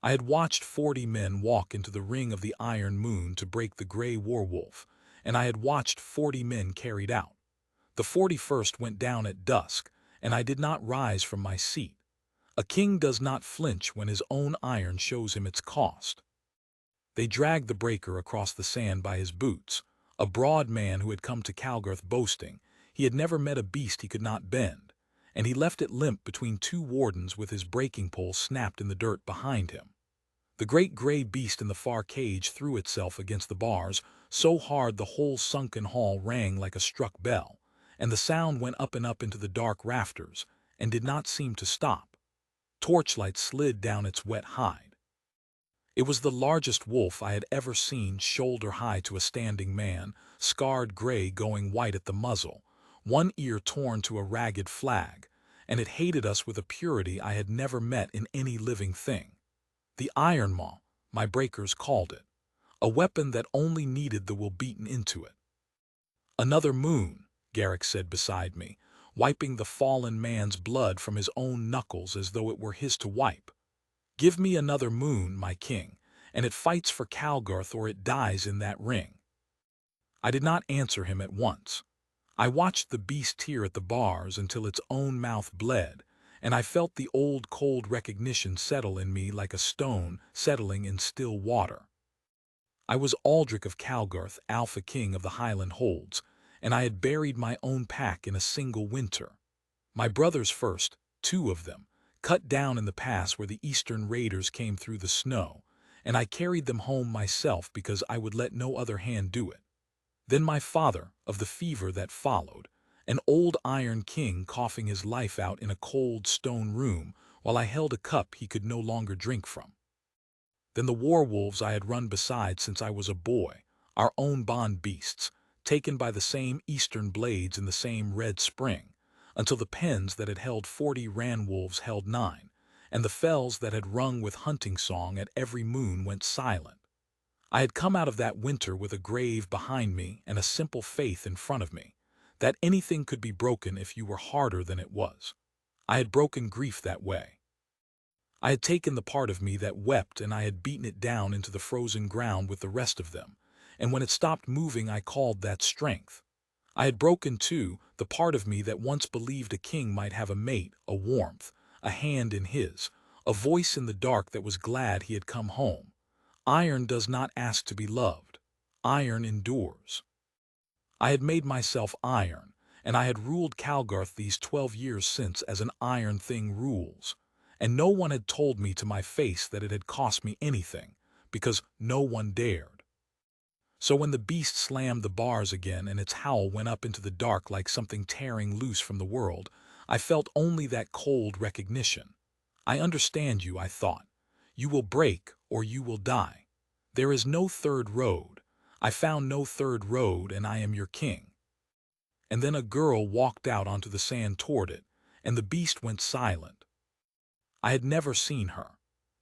I had watched 40 men walk into the ring of the iron moon to break the gray werewolf, and I had watched 40 men carried out. The 41st went down at dusk, and I did not rise from my seat. A king does not flinch when his own iron shows him its cost. They dragged the breaker across the sand by his boots, a broad man who had come to Calgarth boasting he had never met a beast he could not bend, and he left it limp between two wardens with his breaking pole snapped in the dirt behind him. The great gray beast in the far cage threw itself against the bars so hard the whole sunken hall rang like a struck bell, and the sound went up and up into the dark rafters, and did not seem to stop. Torchlight slid down its wet hide. It was the largest wolf I had ever seen, shoulder-high to a standing man, scarred gray going white at the muzzle, one ear torn to a ragged flag, and it hated us with a purity I had never met in any living thing. The Iron Maw, my breakers called it, a weapon that only needed the will beaten into it. "Another moon," Garrick said beside me, wiping the fallen man's blood from his own knuckles as though it were his to wipe. "Give me another moon, my king, and it fights for Calgarth or it dies in that ring." I did not answer him at once. I watched the beast tear at the bars until its own mouth bled, and I felt the old cold recognition settle in me like a stone settling in still water. I was Aldrich of Calgarth, Alpha King of the Highland Holds, and I had buried my own pack in a single winter. My brothers first, 2 of them, cut down in the pass where the eastern raiders came through the snow, and I carried them home myself because I would let no other hand do it. Then my father, of the fever that followed, an old Iron King coughing his life out in a cold stone room while I held a cup he could no longer drink from. Then the werewolves I had run beside since I was a boy, our own bond beasts, taken by the same eastern blades in the same red spring, until the pens that had held 40 ran-wolves held 9, and the fells that had rung with hunting song at every moon went silent. I had come out of that winter with a grave behind me and a simple faith in front of me, that anything could be broken if you were harder than it was. I had broken grief that way. I had taken the part of me that wept and I had beaten it down into the frozen ground with the rest of them, and when it stopped moving I called that strength. I had broken, too, the part of me that once believed a king might have a mate, a warmth, a hand in his, a voice in the dark that was glad he had come home. Iron does not ask to be loved. Iron endures. I had made myself iron, and I had ruled Calgarth these 12 years since as an iron thing rules, and no one had told me to my face that it had cost me anything, because no one dared. So when the beast slammed the bars again and its howl went up into the dark like something tearing loose from the world, I felt only that cold recognition. I understand you, I thought. You will break or you will die. There is no third road. I found no third road and I am your king. And then a girl walked out onto the sand toward it, and the beast went silent. I had never seen her.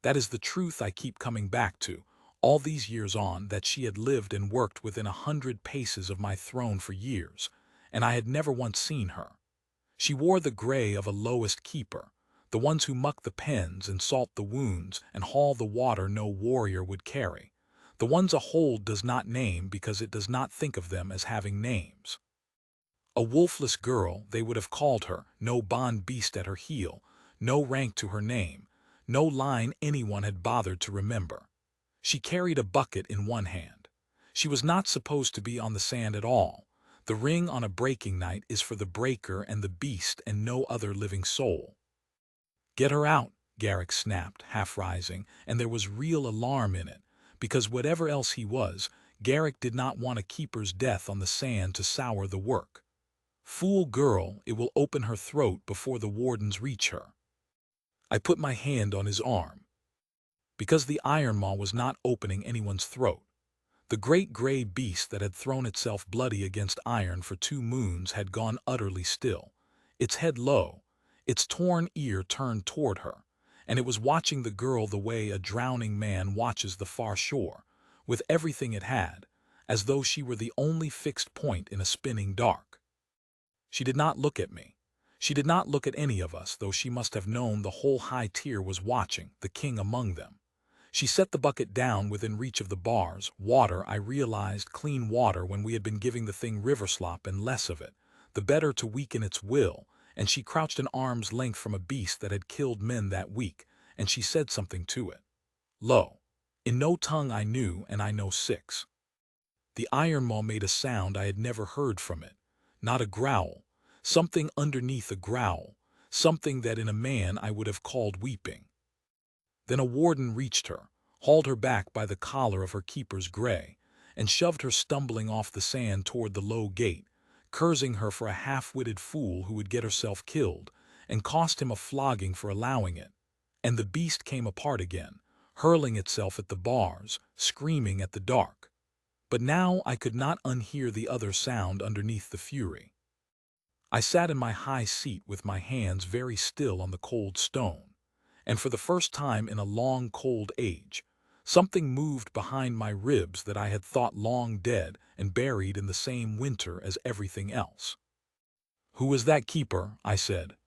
That is the truth I keep coming back to, all these years on, that she had lived and worked within 100 paces of my throne for years, and I had never once seen her. She wore the gray of a lowest keeper, the ones who muck the pens and salt the wounds and haul the water no warrior would carry, the ones a hold does not name because it does not think of them as having names. A wolfless girl, they would have called her, no bond beast at her heel, no rank to her name, no line anyone had bothered to remember. She carried a bucket in one hand. She was not supposed to be on the sand at all. The ring on a breaking night is for the breaker and the beast and no other living soul. "Get her out," Garrick snapped, half rising, and there was real alarm in it, because whatever else he was, Garrick did not want a keeper's death on the sand to sour the work. "Fool girl, it will open her throat before the wardens reach her." I put my hand on his arm. Because the Iron Maw was not opening anyone's throat. The great gray beast that had thrown itself bloody against iron for 2 moons had gone utterly still, its head low, its torn ear turned toward her, and it was watching the girl the way a drowning man watches the far shore, with everything it had, as though she were the only fixed point in a spinning dark. She did not look at me. She did not look at any of us, though she must have known the whole high tier was watching, the king among them. She set the bucket down within reach of the bars. Water, I realized, clean water, when we had been giving the thing river slop, and less of it, the better to weaken its will, and she crouched an arm's length from a beast that had killed men that week, and she said something to it. Lo! In no tongue I knew, and I know six. The iron maw made a sound I had never heard from it, not a growl, something underneath a growl, something that in a man I would have called weeping. Then a warden reached her, hauled her back by the collar of her keeper's gray, and shoved her stumbling off the sand toward the low gate, cursing her for a half-witted fool who would get herself killed, and cost him a flogging for allowing it. And the beast came apart again, hurling itself at the bars, screaming at the dark. But now I could not unhear the other sound underneath the fury. I sat in my high seat with my hands very still on the cold stone, and for the first time in a long cold age, something moved behind my ribs that I had thought long dead and buried in the same winter as everything else. "Who was that keeper?" I said.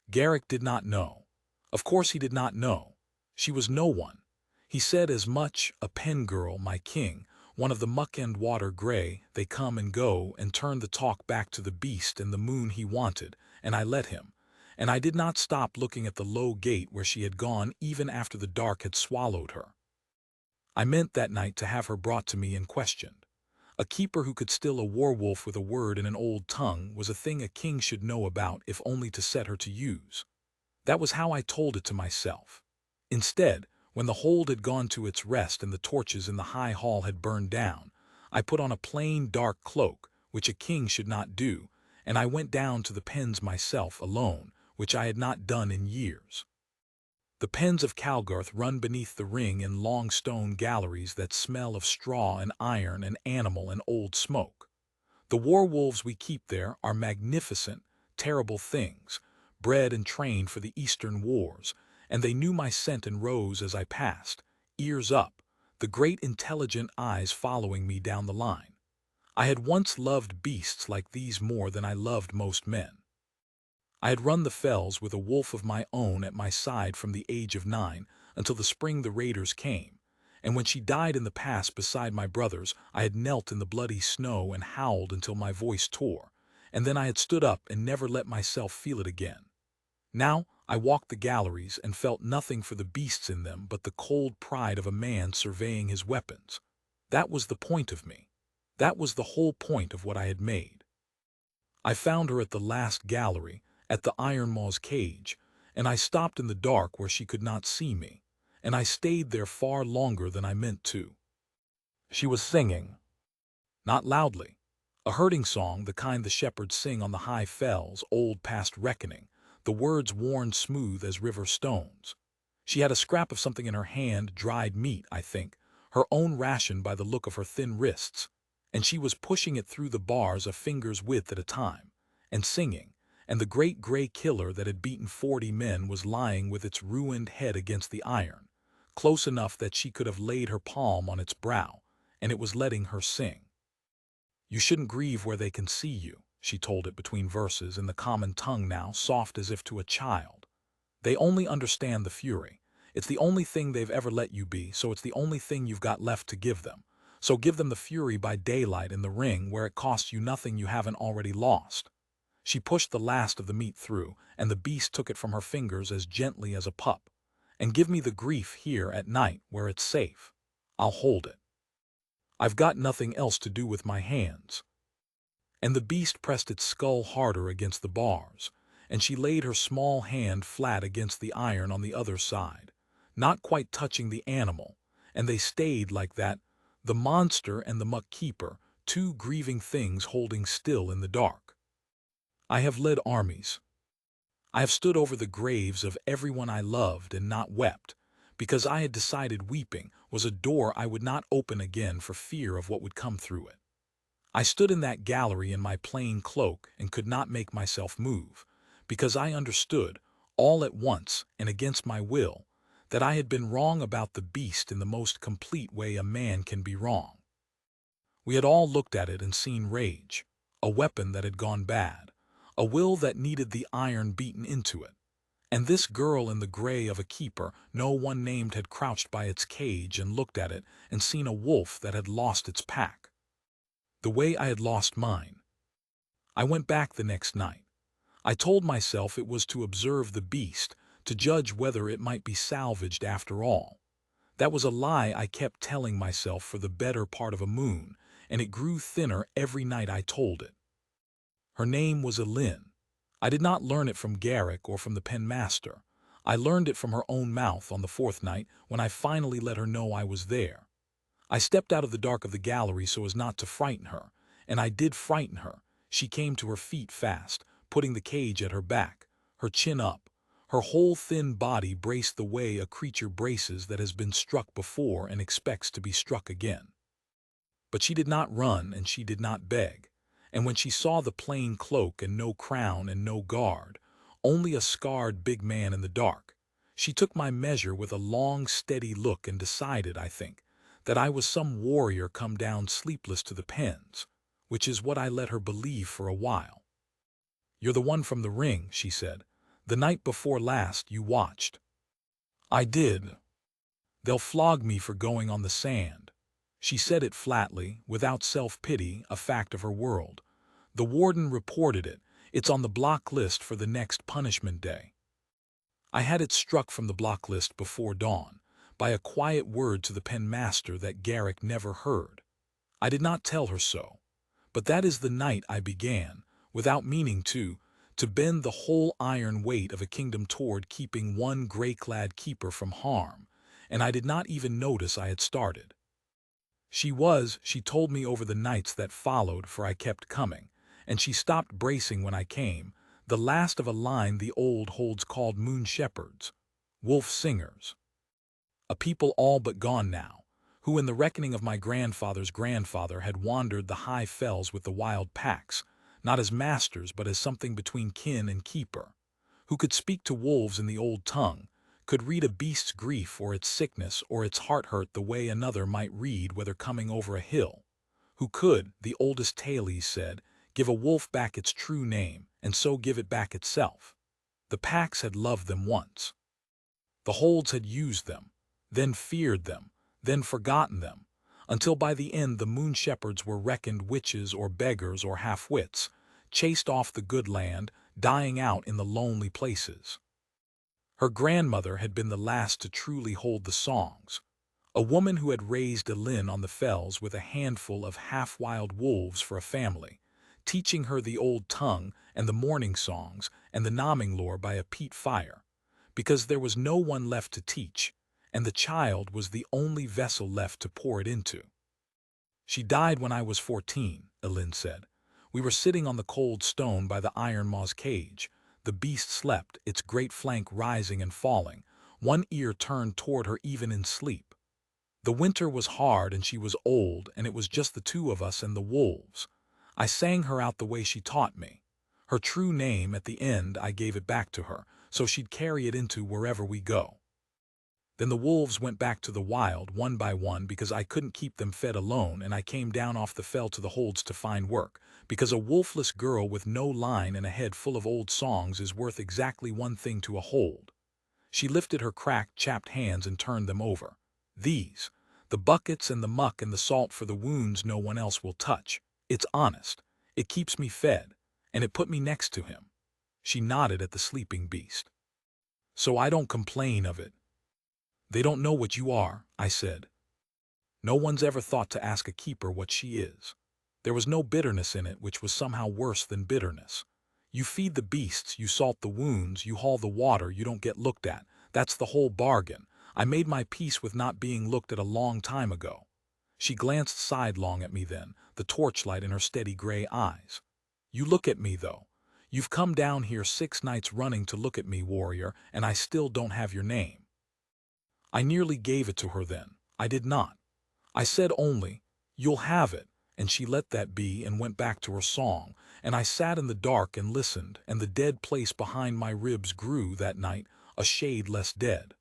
Garrick did not know. Of course he did not know. She was no one. He said as much, a pen girl, my king, one of the muck-end water gray. They come and go and turn the talk back to the beast and the moon he wanted, and I let him. And I did not stop looking at the low gate where she had gone even after the dark had swallowed her. I meant that night to have her brought to me and questioned. A keeper who could still a werewolf with a word in an old tongue was a thing a king should know about, if only to set her to use. That was how I told it to myself. Instead, when the hold had gone to its rest and the torches in the high hall had burned down, I put on a plain dark cloak, which a king should not do, and I went down to the pens myself alone, which I had not done in years. The pens of Calgarth run beneath the ring in long stone galleries that smell of straw and iron and animal and old smoke. The werewolves we keep there are magnificent, terrible things, bred and trained for the Eastern wars, and they knew my scent and rose as I passed, ears up, the great intelligent eyes following me down the line. I had once loved beasts like these more than I loved most men. I had run the fells with a wolf of my own at my side from the age of 9 until the spring the raiders came, and when she died in the pass beside my brothers, I had knelt in the bloody snow and howled until my voice tore, and then I had stood up and never let myself feel it again. Now I walked the galleries and felt nothing for the beasts in them but the cold pride of a man surveying his weapons. That was the point of me. That was the whole point of what I had made. I found her at the last gallery, at the iron maw's cage, and I stopped in the dark where she could not see me, and I stayed there far longer than I meant to. She was singing. Not loudly. A herding song, the kind the shepherds sing on the high fells, old past reckoning, the words worn smooth as river stones. She had a scrap of something in her hand, dried meat, I think, her own ration by the look of her thin wrists, and she was pushing it through the bars a finger's width at a time, and singing, and the great gray killer that had beaten 40 men was lying with its ruined head against the iron, close enough that she could have laid her palm on its brow, and it was letting her sing. "You shouldn't grieve where they can see you," she told it between verses in the common tongue now, soft as if to a child. "They only understand the fury. It's the only thing they've ever let you be, so it's the only thing you've got left to give them. So give them the fury by daylight in the ring where it costs you nothing you haven't already lost." She pushed the last of the meat through, and the beast took it from her fingers as gently as a pup. "And give me the grief here at night where it's safe. I'll hold it. I've got nothing else to do with my hands." And the beast pressed its skull harder against the bars, and she laid her small hand flat against the iron on the other side, not quite touching the animal, and they stayed like that, the monster and the muck keeper, two grieving things holding still in the dark. I have led armies. I have stood over the graves of everyone I loved and not wept, because I had decided weeping was a door I would not open again for fear of what would come through it. I stood in that gallery in my plain cloak and could not make myself move, because I understood, all at once and against my will, that I had been wrong about the beast in the most complete way a man can be wrong. We had all looked at it and seen rage, a weapon that had gone bad, a will that needed the iron beaten into it, And this girl in the gray of a keeper no one named had crouched by its cage and looked at it and seen a wolf that had lost its pack. The way I had lost mine. I went back the next night. I told myself it was to observe the beast, to judge whether it might be salvaged after all. That was a lie I kept telling myself for the better part of a moon, and it grew thinner every night I told it. Her name was Elin. I did not learn it from Garrick or from the penmaster. I learned it from her own mouth on the fourth night when I finally let her know I was there. I stepped out of the dark of the gallery so as not to frighten her, and I did frighten her. She came to her feet fast, putting the cage at her back, her chin up. Her whole thin body braced the way a creature braces that has been struck before and expects to be struck again. But she did not run and she did not beg. And when she saw the plain cloak and no crown and no guard, only a scarred big man in the dark, she took my measure with a long, steady look and decided, I think, that I was some warrior come down sleepless to the pens, which is what I let her believe for a while. "You're the one from the ring," she said. "The night before last you watched." I did. "They'll flog me for going on the sand." She said it flatly, without self-pity, a fact of her world. "The warden reported it. It's on the block list for the next punishment day." I had it struck from the block list before dawn, by a quiet word to the penmaster that Garrick never heard. I did not tell her so. But that is the night I began, without meaning to bend the whole iron weight of a kingdom toward keeping one gray-clad keeper from harm, and I did not even notice I had started. She told me over the nights that followed, for I kept coming, and she stopped bracing when I came, the last of a line the old holds called moon shepherds, wolf singers. A people all but gone now, who in the reckoning of my grandfather's grandfather had wandered the high fells with the wild packs, not as masters but as something between kin and keeper, who could speak to wolves in the old tongue, could read a beast's grief or its sickness or its heart hurt the way another might read whether coming over a hill, who could, the oldest tales said, give a wolf back its true name and so give it back itself. The packs had loved them once. The holds had used them, then feared them, then forgotten them, until by the end the moon shepherds were reckoned witches or beggars or half-wits, chased off the good land, dying out in the lonely places. Her grandmother had been the last to truly hold the songs, a woman who had raised Elin on the fells with a handful of half-wild wolves for a family, teaching her the old tongue and the morning songs and the naming lore by a peat fire, because there was no one left to teach, and the child was the only vessel left to pour it into. "She died when I was 14, Elin said. "We were sitting on the cold stone by the iron maw's cage. The beast slept, its great flank rising and falling, one ear turned toward her even in sleep. The winter was hard and she was old, and it was just the two of us and the wolves. I sang her out the way she taught me. Her true name at the end I gave it back to her, so she'd carry it into wherever we go. Then the wolves went back to the wild, one by one, because I couldn't keep them fed alone, and I came down off the fell to the holds to find work, because a wolfless girl with no line and a head full of old songs is worth exactly one thing to a hold." She lifted her cracked, chapped hands and turned them over. "These, the buckets and the muck and the salt for the wounds no one else will touch. It's honest. It keeps me fed, and it put me next to him." She nodded at the sleeping beast. "So I don't complain of it." "They don't know what you are," I said. "No one's ever thought to ask a keeper what she is." There was no bitterness in it, which was somehow worse than bitterness. You feed the beasts, you salt the wounds, you haul the water, you don't get looked at. That's the whole bargain. I made my peace with not being looked at a long time ago. She glanced sidelong at me then, the torchlight in her steady gray eyes. "You look at me, though. You've come down here 6 nights running to look at me, warrior, and I still don't have your name." I nearly gave it to her then. I did not. I said only, "You'll have it," and she let that be and went back to her song, and I sat in the dark and listened, and the dead place behind my ribs grew that night a shade less dead.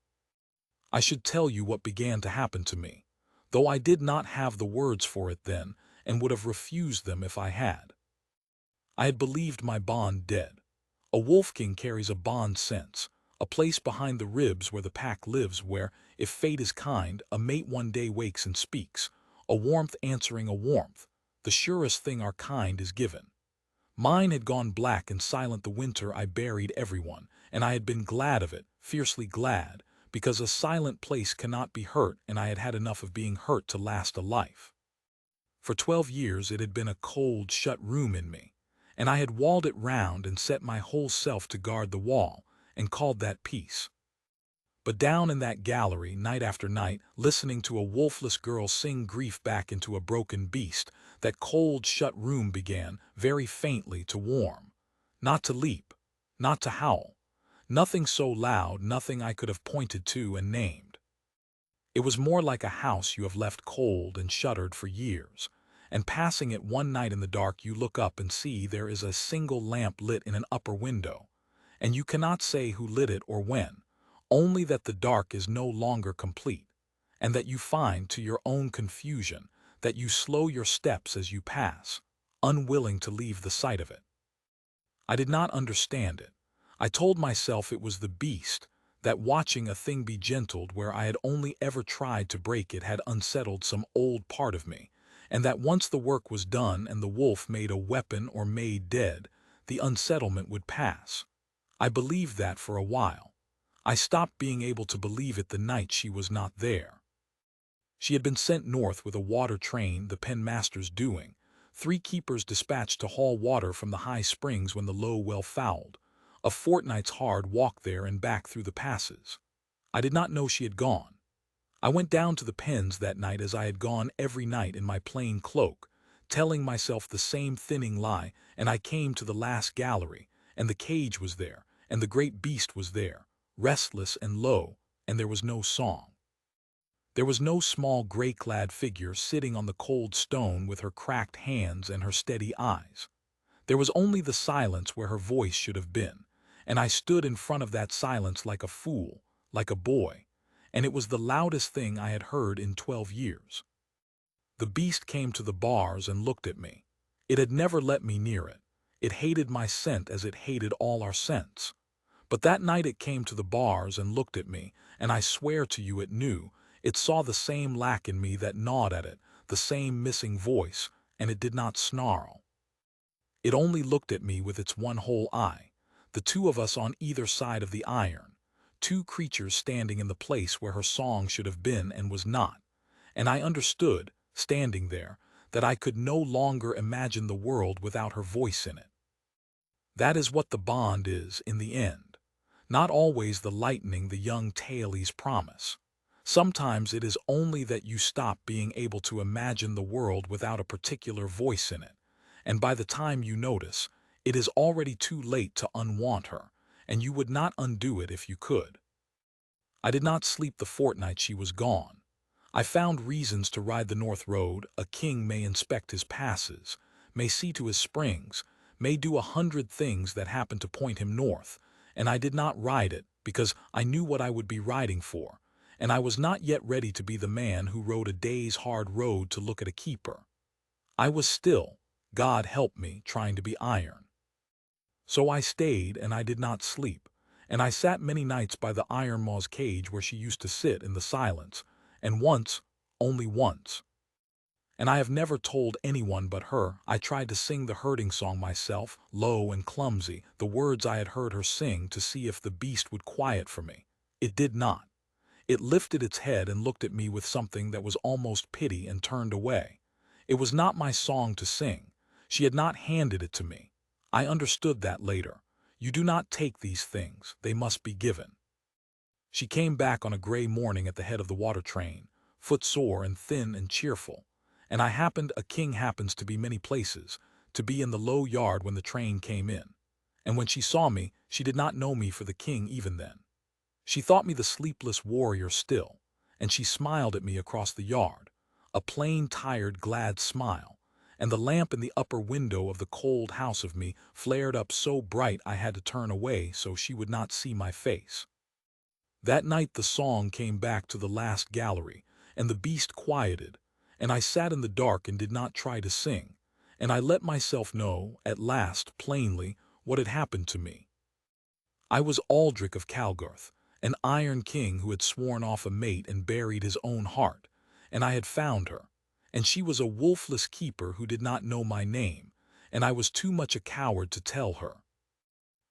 I should tell you what began to happen to me, though I did not have the words for it then, and would have refused them if I had. I had believed my bond dead. A wolf king carries a bond sense, a place behind the ribs where the pack lives, where, if fate is kind, a mate one day wakes and speaks, a warmth answering a warmth, the surest thing our kind is given. Mine had gone black and silent the winter I buried everyone, and I had been glad of it, fiercely glad, because a silent place cannot be hurt, and I had had enough of being hurt to last a life. For 12 years it had been a cold, shut room in me, and I had walled it round and set my whole self to guard the wall, and called that peace. But down in that gallery, night after night, listening to a wolfless girl sing grief back into a broken beast, that cold, shut room began, very faintly, to warm. Not to leap, not to howl. Nothing so loud, nothing I could have pointed to and named. It was more like a house you have left cold and shuttered for years, and passing it one night in the dark you look up and see there is a single lamp lit in an upper window, and you cannot say who lit it or when, only that the dark is no longer complete, and that you find, to your own confusion, that you slow your steps as you pass, unwilling to leave the sight of it. I did not understand it. I told myself it was the beast, that watching a thing be gentled where I had only ever tried to break it had unsettled some old part of me, and that once the work was done and the wolf made a weapon or made dead, the unsettlement would pass. I believed that for a while. I stopped being able to believe it the night she was not there. She had been sent north with a water train, the penmaster's doing, 3 keepers dispatched to haul water from the high springs when the low well fouled, a fortnight's hard walk there and back through the passes. I did not know she had gone. I went down to the pens that night as I had gone every night in my plain cloak, telling myself the same thinning lie, and I came to the last gallery, and the cage was there, and the great beast was there, restless and low, and there was no song. There was no small gray-clad figure sitting on the cold stone with her cracked hands and her steady eyes. There was only the silence where her voice should have been, and I stood in front of that silence like a fool, like a boy, and it was the loudest thing I had heard in 12 years. The beast came to the bars and looked at me. It had never let me near it. It hated my scent as it hated all our scents. But that night it came to the bars and looked at me, and I swear to you it knew. It saw the same lack in me that gnawed at it, the same missing voice, and it did not snarl. It only looked at me with its one whole eye, the 2 of us on either side of the iron, 2 creatures standing in the place where her song should have been and was not, and I understood, standing there, that I could no longer imagine the world without her voice in it. That is what the bond is in the end. Not always the lightning the young tailies promise. Sometimes it is only that you stop being able to imagine the world without a particular voice in it, and by the time you notice, it is already too late to unwant her, and you would not undo it if you could. I did not sleep the fortnight she was gone. I found reasons to ride the north road. A king may inspect his passes, may see to his springs, may do 100 things that happen to point him north, and I did not ride it because I knew what I would be riding for, and I was not yet ready to be the man who rode a day's hard road to look at a keeper. I was still, God help me, trying to be iron. So I stayed and I did not sleep, and I sat many nights by the iron maw's cage where she used to sit in the silence, and once, only once, and I have never told anyone but her, I tried to sing the herding song myself, low and clumsy, the words I had heard her sing, to see if the beast would quiet for me. It did not. It lifted its head and looked at me with something that was almost pity and turned away. It was not my song to sing. She had not handed it to me. I understood that later. You do not take these things, they must be given. She came back on a gray morning at the head of the water train, footsore and thin and cheerful, and a king happens to be many places, to be in the low yard when the train came in. And when she saw me, she did not know me for the king even then. She thought me the sleepless warrior still, and she smiled at me across the yard, a plain, tired, glad smile, and the lamp in the upper window of the cold house of me flared up so bright I had to turn away so she would not see my face. That night the song came back to the last gallery, and the beast quieted, and I sat in the dark and did not try to sing, and I let myself know, at last, plainly, what had happened to me. I was Aldrich of Calgarth, an Iron King who had sworn off a mate and buried his own heart, and I had found her, and she was a wolfless keeper who did not know my name, and I was too much a coward to tell her.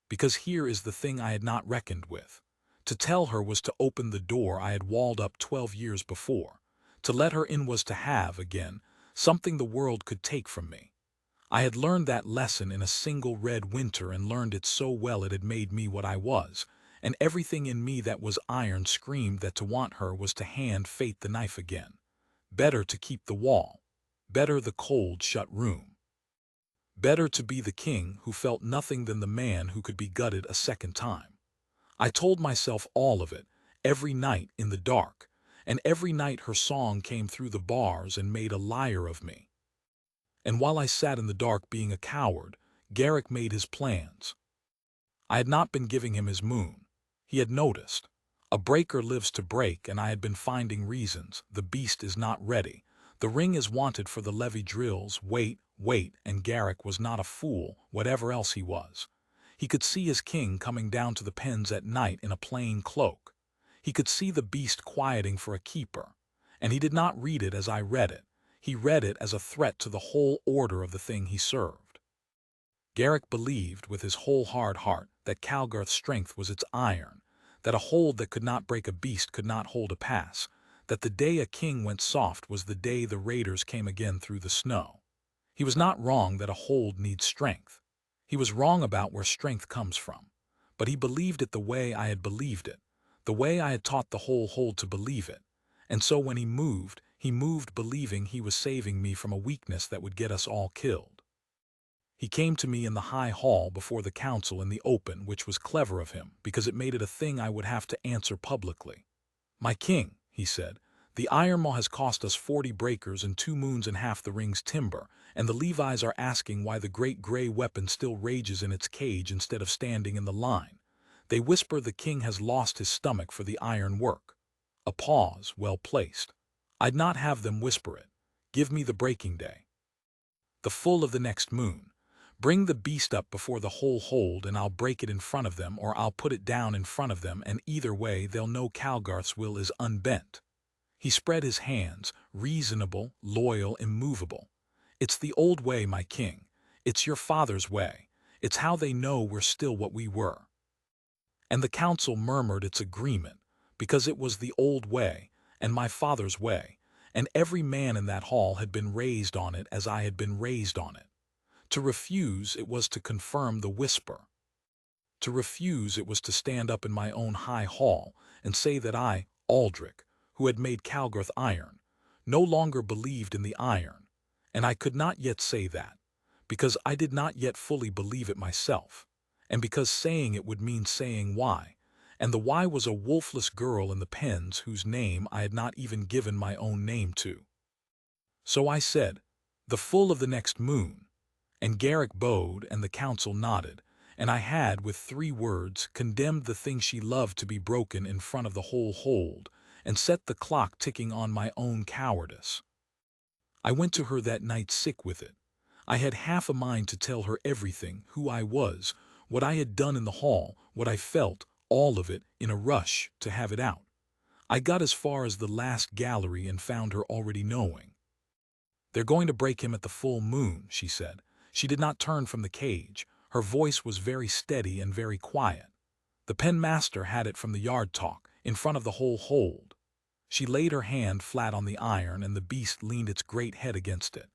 Because here is the thing I had not reckoned with. To tell her was to open the door I had walled up 12 years before. To let her in was to have, again, something the world could take from me. I had learned that lesson in a single red winter and learned it so well it had made me what I was, and everything in me that was iron screamed that to want her was to hand fate the knife again. Better to keep the wall. Better the cold, shut room. Better to be the king who felt nothing than the man who could be gutted a second time. I told myself all of it, every night in the dark, and every night her song came through the bars and made a liar of me. And while I sat in the dark being a coward, Garrick made his plans. I had not been giving him his moon. He had noticed. A breaker lives to break, and I had been finding reasons. The beast is not ready. The ring is wanted for the levy drills. Wait, and Garrick was not a fool, whatever else he was. He could see his king coming down to the pens at night in a plain cloak. He could see the beast quieting for a keeper, and he did not read it as I read it. He read it as a threat to the whole order of the thing he served. Garrick believed with his whole hard heart that Calgarth's strength was its iron, that a hold that could not break a beast could not hold a pass, that the day a king went soft was the day the raiders came again through the snow. He was not wrong that a hold needs strength. He was wrong about where strength comes from, but he believed it the way I had believed it, the way I had taught the whole hold to believe it, and so when he moved believing he was saving me from a weakness that would get us all killed. He came to me in the high hall before the council in the open, which was clever of him, because it made it a thing I would have to answer publicly. "My king," he said, "the Ironmaw has cost us 40 breakers and 2 moons and half the ring's timber, and the Levis are asking why the great gray weapon still rages in its cage instead of standing in the line. They whisper the king has lost his stomach for the iron work." A pause, well placed. "I'd not have them whisper it. Give me the breaking day. The full of the next moon. Bring the beast up before the whole hold, and I'll break it in front of them, or I'll put it down in front of them, and either way they'll know Calgarth's will is unbent." He spread his hands, reasonable, loyal, immovable. "It's the old way, my king. It's your father's way. It's how they know we're still what we were." And the council murmured its agreement, because it was the old way, and my father's way, and every man in that hall had been raised on it as I had been raised on it. To refuse it was to confirm the whisper. To refuse it was to stand up in my own high hall and say that I, Aldrich, who had made Calgarth iron, no longer believed in the iron, and I could not yet say that, because I did not yet fully believe it myself, and because saying it would mean saying why, and the why was a wolfless girl in the pens whose name I had not even given my own name to. So I said, "The full of the next moon," and Garrick bowed and the council nodded, and I had, with 3 words, condemned the thing she loved to be broken in front of the whole hold, and set the clock ticking on my own cowardice. I went to her that night sick with it. I had half a mind to tell her everything, who I was, what I had done in the hall, what I felt, all of it, in a rush to have it out. I got as far as the last gallery and found her already knowing. "They're going to break him at the full moon," she said. She did not turn from the cage. Her voice was very steady and very quiet. The pen-master had it from the yard talk, in front of the whole hold. She laid her hand flat on the iron, and the beast leaned its great head against it.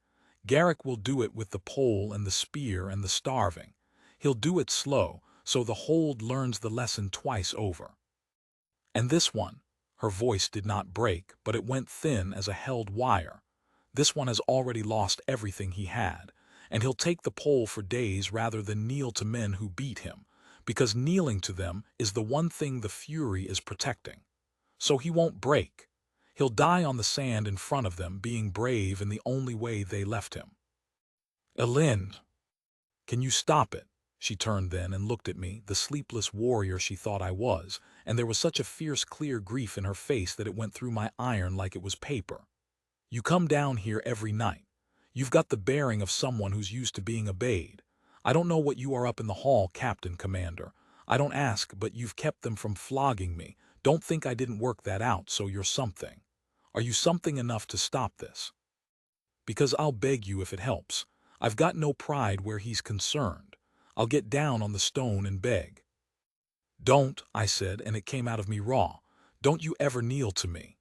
"Garrick will do it with the pole and the spear and the starving. He'll do it slow, so the hold learns the lesson twice over. And this one," her voice did not break, but it went thin as a held wire, "this one has already lost everything he had, and he'll take the pole for days rather than kneel to men who beat him, because kneeling to them is the one thing the Fury is protecting. So he won't break. He'll die on the sand in front of them, being brave in the only way they left him." "Ellen, can you stop it?" She turned then and looked at me, the sleepless warrior she thought I was, and there was such a fierce, clear grief in her face that it went through my iron like it was paper. "You come down here every night. You've got the bearing of someone who's used to being obeyed. I don't know what you are up in the hall, Captain Commander. I don't ask, but you've kept them from flogging me. Don't think I didn't work that out, so you're something. Are you something enough to stop this? Because I'll beg you if it helps. I've got no pride where he's concerned. I'll get down on the stone and beg. Don't, I said, and it came out of me raw. Don't you ever kneel to me.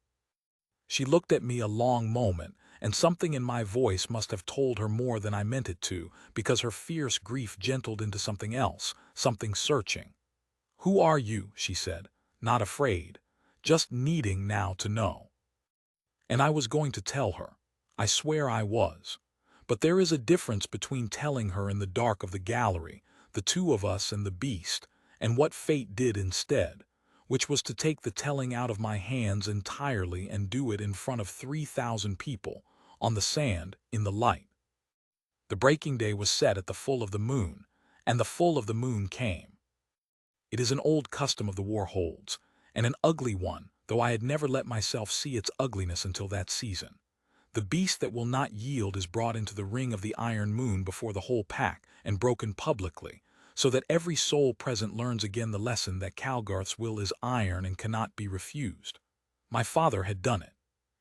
She looked at me a long moment, and something in my voice must have told her more than I meant it to, because her fierce grief gentled into something else, something searching. Who are you, she said, not afraid, just needing now to know. And I was going to tell her. I swear I was. But there is a difference between telling her in the dark of the gallery, the two of us and the beast, and what fate did instead, which was to take the telling out of my hands entirely and do it in front of 3,000 people, on the sand, in the light. The breaking day was set at the full of the moon, and the full of the moon came. It is an old custom of the war holds, and an ugly one, though I had never let myself see its ugliness until that season. The beast that will not yield is brought into the ring of the iron moon before the whole pack and broken publicly, so that every soul present learns again the lesson that Calgarth's will is iron and cannot be refused. My father had done it.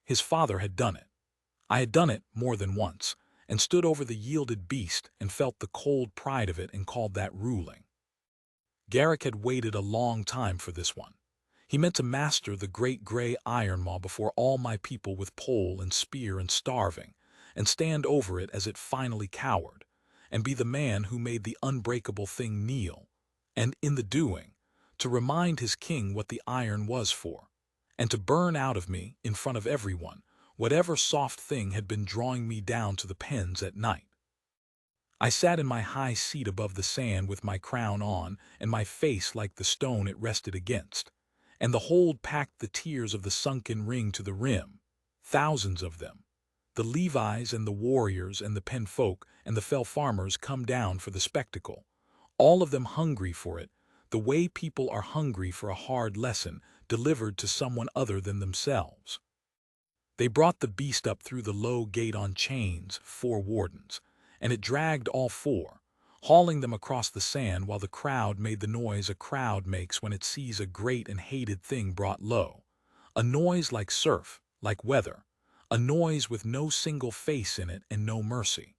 His father had done it. I had done it more than once, and stood over the yielded beast and felt the cold pride of it and called that ruling. Garrick had waited a long time for this one. He meant to master the great gray iron maw before all my people with pole and spear and starving, and stand over it as it finally cowered, and be the man who made the unbreakable thing kneel, and in the doing, to remind his king what the iron was for, and to burn out of me, in front of everyone, whatever soft thing had been drawing me down to the pens at night. I sat in my high seat above the sand with my crown on and my face like the stone it rested against, and the hold packed the tears of the sunken ring to the rim, thousands of them. The Levis and the warriors and the penfolk and the fell farmers come down for the spectacle, all of them hungry for it, the way people are hungry for a hard lesson delivered to someone other than themselves. They brought the beast up through the low gate on chains, 4 wardens, and it dragged all 4, hauling them across the sand while the crowd made the noise a crowd makes when it sees a great and hated thing brought low. A noise like surf, like weather, a noise with no single face in it and no mercy.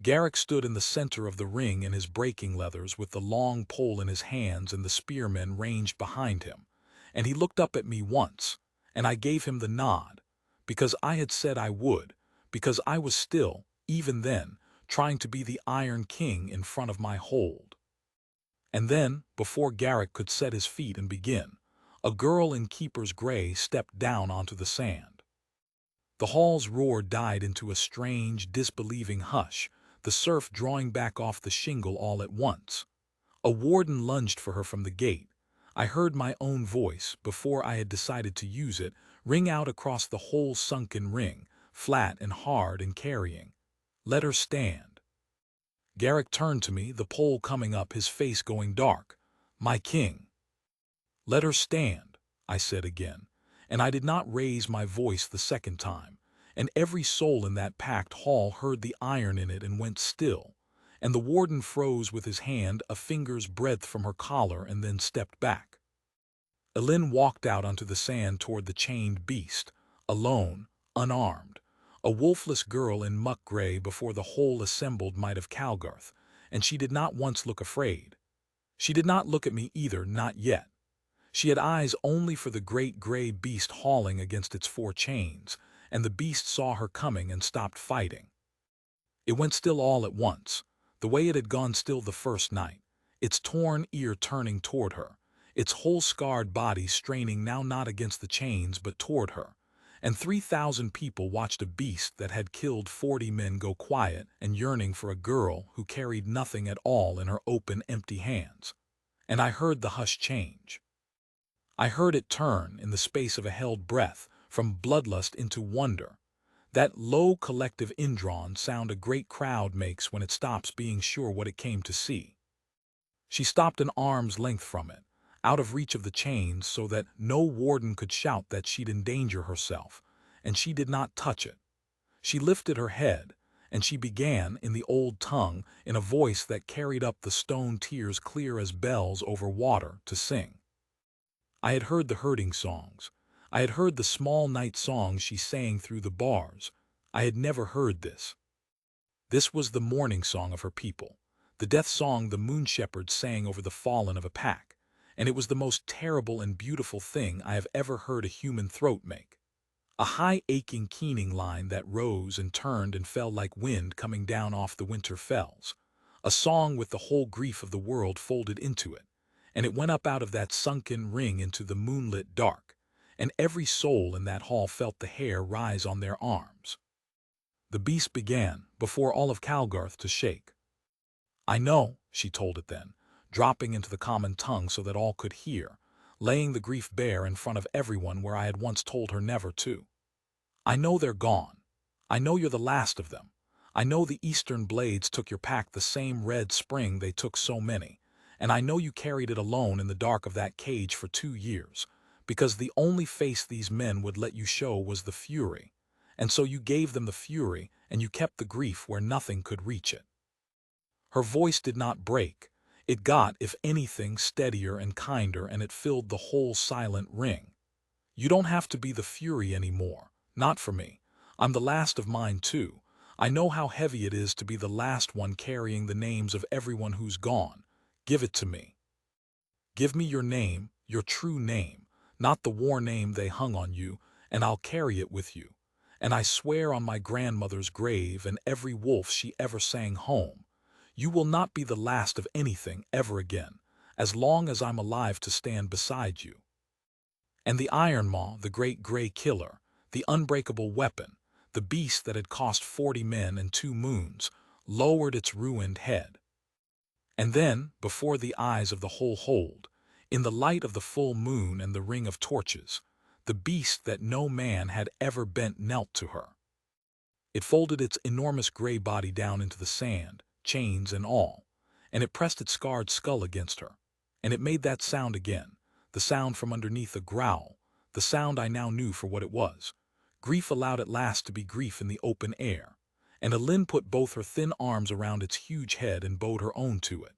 Garrick stood in the center of the ring in his breaking leathers with the long pole in his hands and the spearmen ranged behind him, and he looked up at me once, and I gave him the nod, because I had said I would, because I was still, even then, trying to be the Iron King in front of my hold. And then, before Garrick could set his feet and begin, a girl in keeper's gray stepped down onto the sand. The hall's roar died into a strange, disbelieving hush, the surf drawing back off the shingle all at once. A warden lunged for her from the gate. I heard my own voice, before I had decided to use it, ring out across the whole sunken ring, flat and hard and carrying. Let her stand. Garrick turned to me, the pole coming up, his face going dark. My king. Let her stand, I said again, and I did not raise my voice the second time, and every soul in that packed hall heard the iron in it and went still, and the warden froze with his hand a finger's breadth from her collar and then stepped back. Elin walked out onto the sand toward the chained beast, alone, unarmed, a wolfless girl in muck gray before the whole assembled might of Calgarth, and she did not once look afraid. She did not look at me either, not yet. She had eyes only for the great gray beast hauling against its 4 chains, and the beast saw her coming and stopped fighting. It went still all at once, the way it had gone still the first night, its torn ear turning toward her, its whole scarred body straining now not against the chains but toward her, and 3,000 people watched a beast that had killed 40 men go quiet and yearning for a girl who carried nothing at all in her open, empty hands. And I heard the hush change. I heard it turn, in the space of a held breath, from bloodlust into wonder. That low collective indrawn sound a great crowd makes when it stops being sure what it came to see. She stopped an arm's length from it, out of reach of the chains so that no warden could shout that she'd endanger herself, and she did not touch it. She lifted her head, and she began, in the old tongue, in a voice that carried up the stone tears clear as bells over water, to sing. I had heard the herding songs. I had heard the small night songs she sang through the bars. I had never heard this. This was the mourning song of her people, the death song the moon shepherds sang over the fallen of a pack, and it was the most terrible and beautiful thing I have ever heard a human throat make. A high aching keening line that rose and turned and fell like wind coming down off the winter fells. A song with the whole grief of the world folded into it, and it went up out of that sunken ring into the moonlit dark, and every soul in that hall felt the hair rise on their arms. The beast began, before all of Calgarth, to shake. "I know," she told it then, dropping into the common tongue so that all could hear, laying the grief bare in front of everyone where I had once told her never to. "I know they're gone. I know you're the last of them. I know the eastern blades took your pack the same red spring they took so many, and I know you carried it alone in the dark of that cage for 2 years, because the only face these men would let you show was the fury, and so you gave them the fury and you kept the grief where nothing could reach it." Her voice did not break. It got, if anything, steadier and kinder, and it filled the whole silent ring. "You don't have to be the fury anymore. Not for me. I'm the last of mine too. I know how heavy it is to be the last one carrying the names of everyone who's gone. Give it to me. Give me your name, your true name, not the war name they hung on you, and I'll carry it with you. And I swear on my grandmother's grave and every wolf she ever sang home, you will not be the last of anything ever again, as long as I'm alive to stand beside you." And the Iron Maw, the great gray killer, the unbreakable weapon, the beast that had cost 40 men and 2 moons, lowered its ruined head. And then, before the eyes of the whole hold, in the light of the full moon and the ring of torches, the beast that no man had ever bent knelt to her. It folded its enormous gray body down into the sand, chains and all, and it pressed its scarred skull against her, and it made that sound again, the sound from underneath a growl, the sound I now knew for what it was. Grief allowed at last to be grief in the open air, and Aline put both her thin arms around its huge head and bowed her own to it,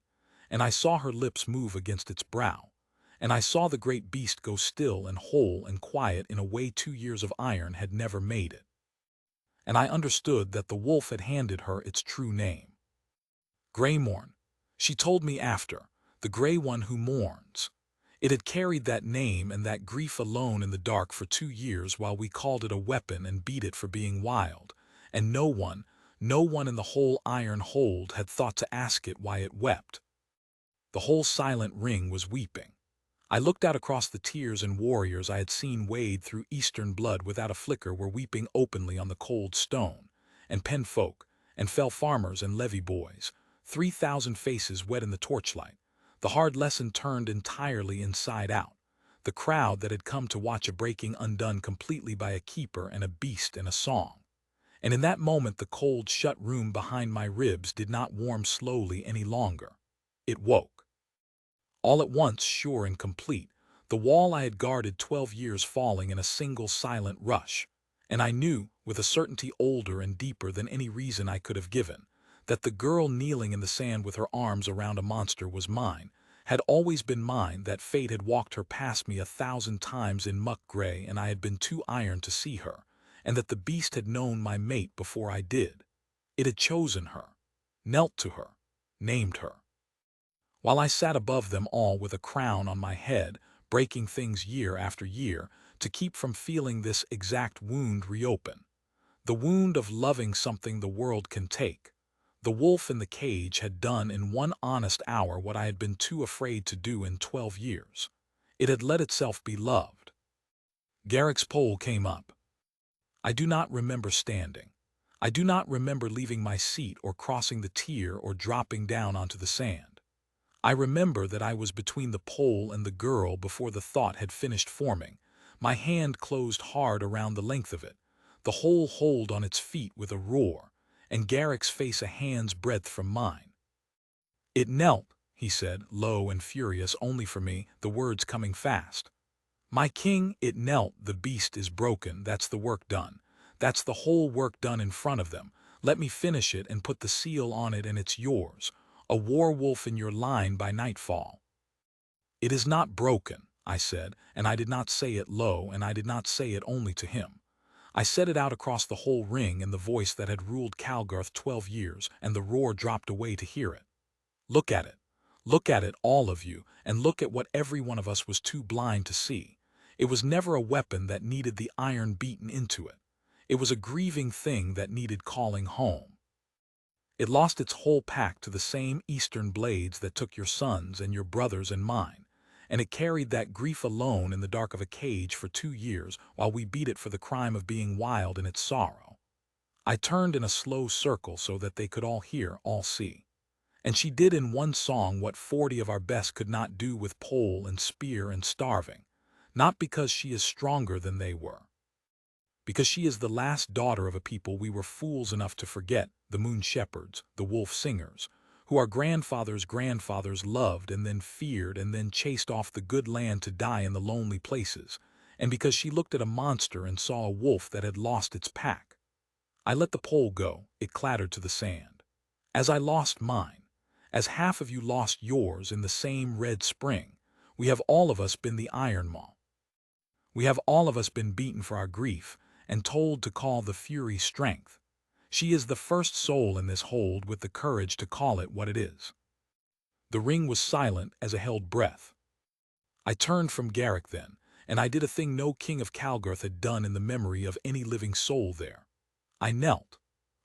and I saw her lips move against its brow, and I saw the great beast go still and whole and quiet in a way 2 years of iron had never made it. And I understood that the wolf had handed her its true name. Greymorn, she told me after, the gray one who mourns. It had carried that name and that grief alone in the dark for 2 years while we called it a weapon and beat it for being wild, and no one in the whole iron hold had thought to ask it why it wept. The whole silent ring was weeping. I looked out across the tears, and warriors I had seen wade through eastern blood without a flicker were weeping openly on the cold stone, and pen folk, and fell farmers and levee boys, 3,000 faces wet in the torchlight. The hard lesson turned entirely inside out. The crowd that had come to watch a breaking undone completely by a keeper and a beast and a song. And in that moment the cold shut room behind my ribs did not warm slowly any longer. It woke. All at once, sure and complete, the wall I had guarded 12 years falling in a single silent rush, and I knew, with a certainty older and deeper than any reason I could have given, that the girl kneeling in the sand with her arms around a monster was mine, had always been mine, that fate had walked her past me 1,000 times in muck gray and I had been too iron to see her, and that the beast had known my mate before I did. It had chosen her, knelt to her, named her. While I sat above them all with a crown on my head, breaking things year after year, to keep from feeling this exact wound reopen. The wound of loving something the world can take. The wolf in the cage had done in 1 honest hour what I had been too afraid to do in 12 years. It had let itself be loved. Garrick's pole came up. I do not remember standing. I do not remember leaving my seat or crossing the tier or dropping down onto the sand. I remember that I was between the pole and the girl before the thought had finished forming. My hand closed hard around the length of it, the whole hold on its feet with a roar, and Garrick's face a hand's breadth from mine. "It knelt," he said, low and furious only for me, the words coming fast. "My king, it knelt, the beast is broken, that's the work done. That's the whole work done in front of them. Let me finish it and put the seal on it and it's yours, a werewolf in your line by nightfall." "It is not broken," I said, and I did not say it low, and I did not say it only to him. I said it out across the whole ring in the voice that had ruled Calgarth 12 years, and the roar dropped away to hear it. "Look at it. Look at it, all of you, and look at what every one of us was too blind to see. It was never a weapon that needed the iron beaten into it. It was a grieving thing that needed calling home. It lost its whole pack to the same eastern blades that took your sons and your brothers and mine, and it carried that grief alone in the dark of a cage for 2 years while we beat it for the crime of being wild in its sorrow." I turned in a slow circle so that they could all hear, all see. "And she did in one song what 40 of our best could not do with pole and spear and starving, not because she is stronger than they were. Because she is the last daughter of a people we were fools enough to forget, the moon shepherds, the wolf singers, who our grandfathers' grandfathers loved and then feared and then chased off the good land to die in the lonely places, and because she looked at a monster and saw a wolf that had lost its pack. I let the pole go, it clattered to the sand. As I lost mine, as half of you lost yours in the same red spring, we have all of us been the iron maw. We have all of us been beaten for our grief, and told to call the fury strength. She is the first soul in this hold with the courage to call it what it is." The ring was silent as a held breath. I turned from Garrick then, and I did a thing no king of Calgarth had done in the memory of any living soul there. I knelt.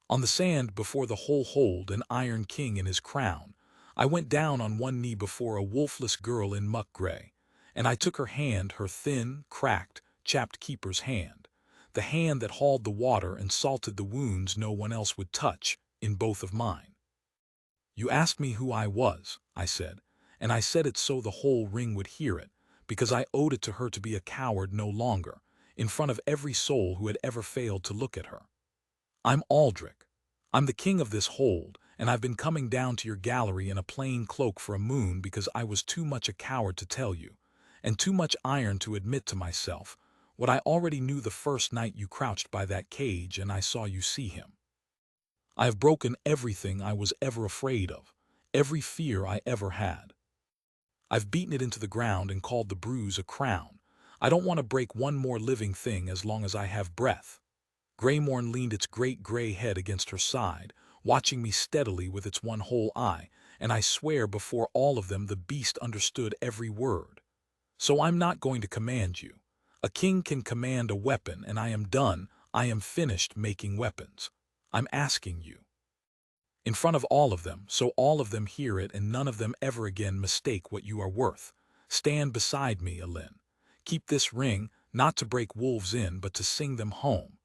On the sand before the whole hold, an iron king in his crown, I went down on one knee before a wolfless girl in muck gray, and I took her hand, her thin, cracked, chapped keeper's hand, the hand that hauled the water and salted the wounds no one else would touch, in both of mine. "You asked me who I was," I said, and I said it so the whole ring would hear it, because I owed it to her to be a coward no longer, in front of every soul who had ever failed to look at her. "I'm Aldrich. I'm the king of this hold, and I've been coming down to your gallery in a plain cloak for a moon because I was too much a coward to tell you, and too much iron to admit to myself, what I already knew the first night you crouched by that cage and I saw you see him. I have broken everything I was ever afraid of, every fear I ever had. I've beaten it into the ground and called the bruise a crown. I don't want to break one more living thing as long as I have breath." Greymorn leaned its great gray head against her side, watching me steadily with its one whole eye, and I swear before all of them the beast understood every word. "So I'm not going to command you. A king can command a weapon, and I am done, I am finished making weapons. I'm asking you. In front of all of them, so all of them hear it and none of them ever again mistake what you are worth. Stand beside me, Alin. Keep this ring, not to break wolves in, but to sing them home.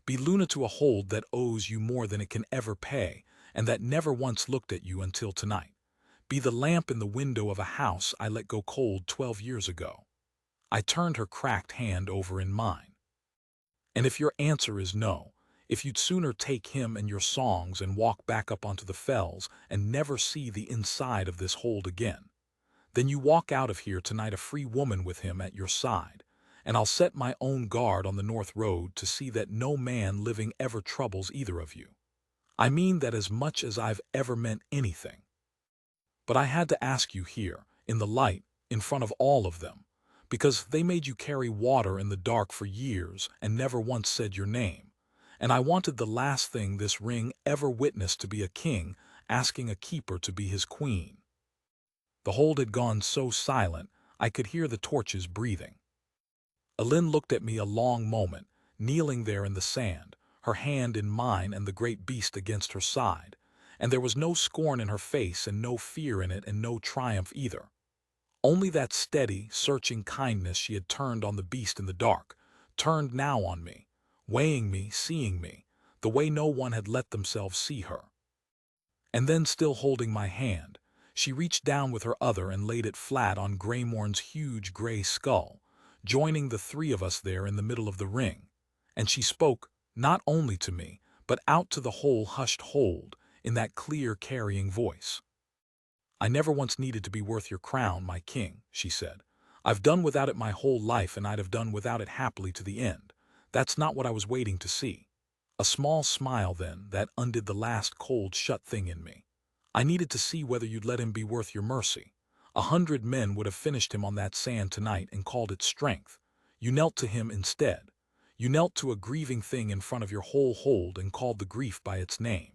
Be Luna to a hold that owes you more than it can ever pay, and that never once looked at you until tonight. Be the lamp in the window of a house I let go cold 12 years ago." I turned her cracked hand over in mine. "And if your answer is no, if you'd sooner take him and your songs and walk back up onto the fells and never see the inside of this hold again, then you walk out of here tonight a free woman with him at your side, and I'll set my own guard on the North Road to see that no man living ever troubles either of you. I mean that as much as I've ever meant anything. But I had to ask you here, in the light, in front of all of them, because they made you carry water in the dark for years and never once said your name, and I wanted the last thing this ring ever witnessed to be a king asking a keeper to be his queen." The hold had gone so silent I could hear the torches breathing. Alin looked at me a long moment, kneeling there in the sand, her hand in mine and the great beast against her side, and there was no scorn in her face and no fear in it and no triumph either. Only that steady, searching kindness she had turned on the beast in the dark, turned now on me, weighing me, seeing me, the way no one had let themselves see her. And then, still holding my hand, she reached down with her other and laid it flat on Greymorn's huge gray skull, joining the three of us there in the middle of the ring, and she spoke, not only to me, but out to the whole hushed hold, in that clear, carrying voice. "I never once needed to be worth your crown, my king," she said. "I've done without it my whole life, and I'd have done without it happily to the end. That's not what I was waiting to see. A small smile then that undid the last cold shut thing in me. I needed to see whether you'd let him be worth your mercy. 100 men would have finished him on that sand tonight and called it strength. You knelt to him instead. You knelt to a grieving thing in front of your whole hold and called the grief by its name.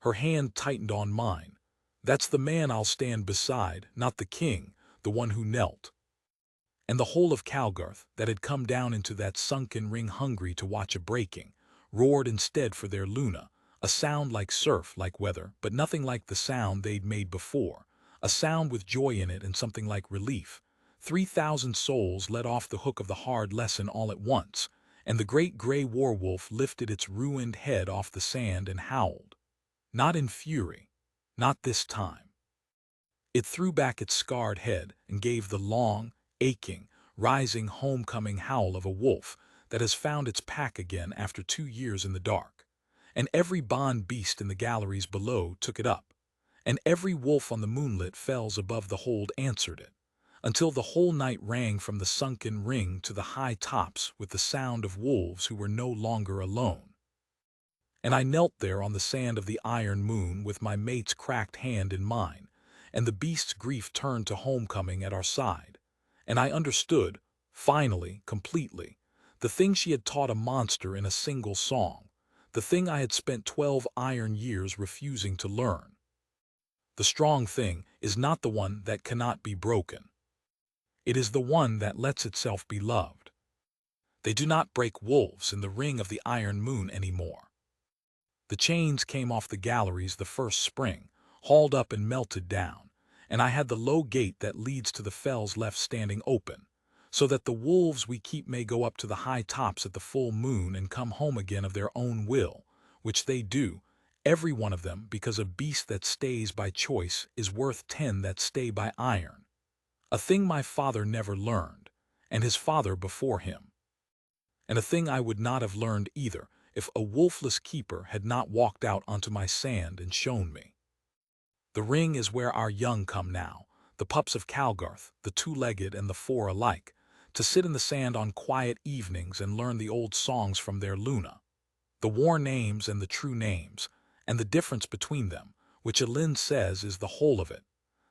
Her hand tightened on mine. That's the man I'll stand beside, not the king, the one who knelt. And the whole of Calgarth, that had come down into that sunken ring hungry to watch a breaking, roared instead for their Luna, a sound like surf, like weather, but nothing like the sound they'd made before, a sound with joy in it and something like relief. 3,000 souls let off the hook of the hard lesson all at once, and the great gray werewolf lifted its ruined head off the sand and howled. Not in fury. Not this time. It threw back its scarred head and gave the long, aching, rising homecoming howl of a wolf that has found its pack again after 2 years in the dark. And every bond beast in the galleries below took it up, and every wolf on the moonlit fells above the hold answered it, until the whole night rang from the sunken ring to the high tops with the sound of wolves who were no longer alone. And I knelt there on the sand of the iron moon with my mate's cracked hand in mine, and the beast's grief turned to homecoming at our side. And I understood, finally, completely, the thing she had taught a monster in a single song, the thing I had spent 12 iron years refusing to learn. The strong thing is not the one that cannot be broken. It is the one that lets itself be loved. They do not break wolves in the ring of the iron moon anymore. The chains came off the galleries the first spring, hauled up and melted down, and I had the low gate that leads to the fells left standing open, so that the wolves we keep may go up to the high tops at the full moon and come home again of their own will, which they do, every one of them, because a beast that stays by choice is worth 10 that stay by iron. A thing my father never learned, and his father before him. And a thing I would not have learned either, if a wolfless keeper had not walked out onto my sand and shown me. The ring is where our young come now, the pups of Calgarth, the 2-legged and the 4 alike, to sit in the sand on quiet evenings and learn the old songs from their Luna, the war names and the true names, and the difference between them, which Alin says is the whole of it,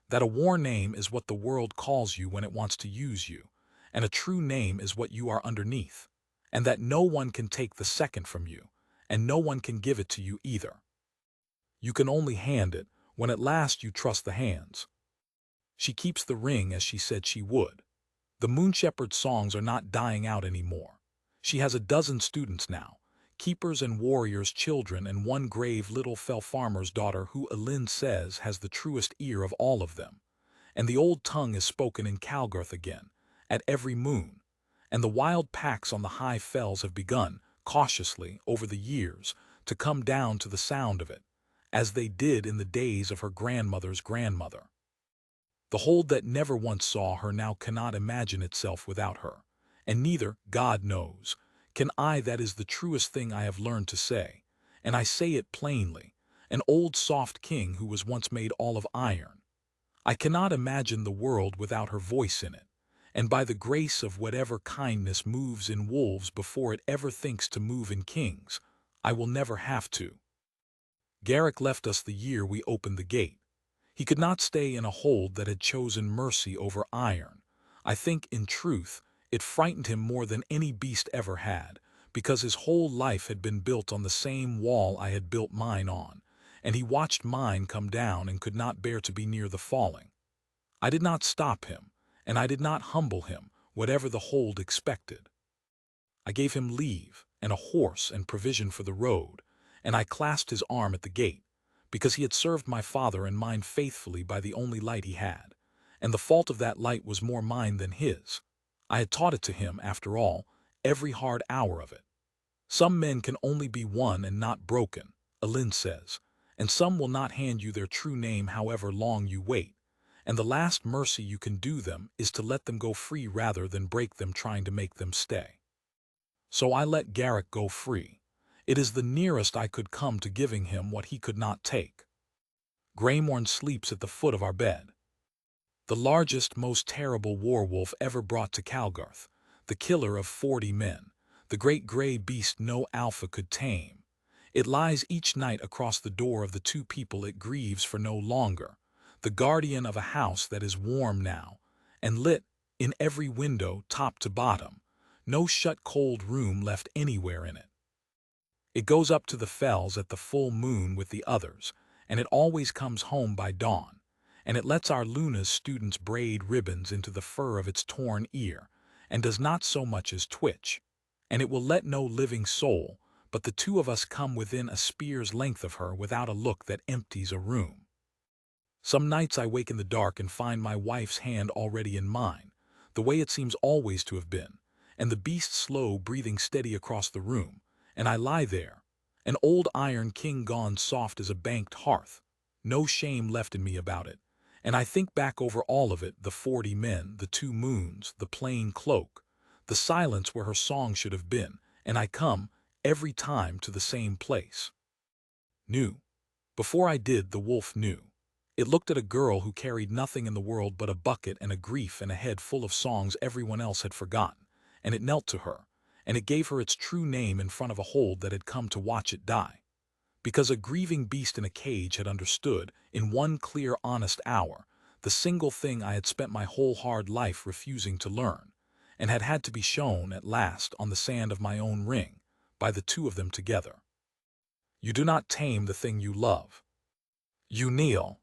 that a war name is what the world calls you when it wants to use you, and a true name is what you are underneath, and that no one can take the second from you, and no one can give it to you either. You can only hand it when at last you trust the hands. She keeps the ring as she said she would. The Moon Shepherd songs are not dying out anymore. She has a dozen students now, keepers and warriors' children, and one grave little fell farmer's daughter who Alin says has the truest ear of all of them. And the old tongue is spoken in Calgarth again, at every moon, and the wild packs on the high fells have begun, cautiously, over the years, to come down to the sound of it, as they did in the days of her grandmother's grandmother. The hold that never once saw her now cannot imagine itself without her, and neither, God knows, can I. That is the truest thing I have learned to say, and I say it plainly, an old soft king who was once made all of iron. I cannot imagine the world without her voice in it, and by the grace of whatever kindness moves in wolves before it ever thinks to move in kings, I will never have to. Garrick left us the year we opened the gate. He could not stay in a hold that had chosen mercy over iron. I think, in truth, it frightened him more than any beast ever had, because his whole life had been built on the same wall I had built mine on, and he watched mine come down and could not bear to be near the falling. I did not stop him, and I did not humble him, whatever the hold expected. I gave him leave, and a horse and provision for the road, and I clasped his arm at the gate, because he had served my father and mine faithfully by the only light he had, and the fault of that light was more mine than his. I had taught it to him, after all, every hard hour of it. Some men can only be won and not broken, Alin says, and some will not hand you their true name however long you wait, and the last mercy you can do them is to let them go free rather than break them trying to make them stay. So I let Garrick go free. It is the nearest I could come to giving him what he could not take. Greymorn sleeps at the foot of our bed. The largest, most terrible werewolf ever brought to Calgarth, the killer of 40 men, the great gray beast no alpha could tame. It lies each night across the door of the two people it grieves for no longer, the guardian of a house that is warm now, and lit in every window top to bottom, no shut cold room left anywhere in it. It goes up to the fells at the full moon with the others, and it always comes home by dawn, and it lets our Luna's students braid ribbons into the fur of its torn ear, and does not so much as twitch. And it will let no living soul, but the two of us come within a spear's length of her without a look that empties a room. Some nights I wake in the dark and find my wife's hand already in mine, the way it seems always to have been, and the beast slow breathing steady across the room, and I lie there, an old iron king gone soft as a banked hearth, no shame left in me about it, and I think back over all of it, the 40 men, the 2 moons, the plain cloak, the silence where her song should have been, and I come, every time, to the same place. Knew. Before I did, the wolf knew. It looked at a girl who carried nothing in the world but a bucket and a grief and a head full of songs everyone else had forgotten, and it knelt to her, and it gave her its true name in front of a hold that had come to watch it die. Because a grieving beast in a cage had understood, in one clear, honest hour, the single thing I had spent my whole hard life refusing to learn, and had had to be shown, at last, on the sand of my own ring, by the two of them together. You do not tame the thing you love. You kneel,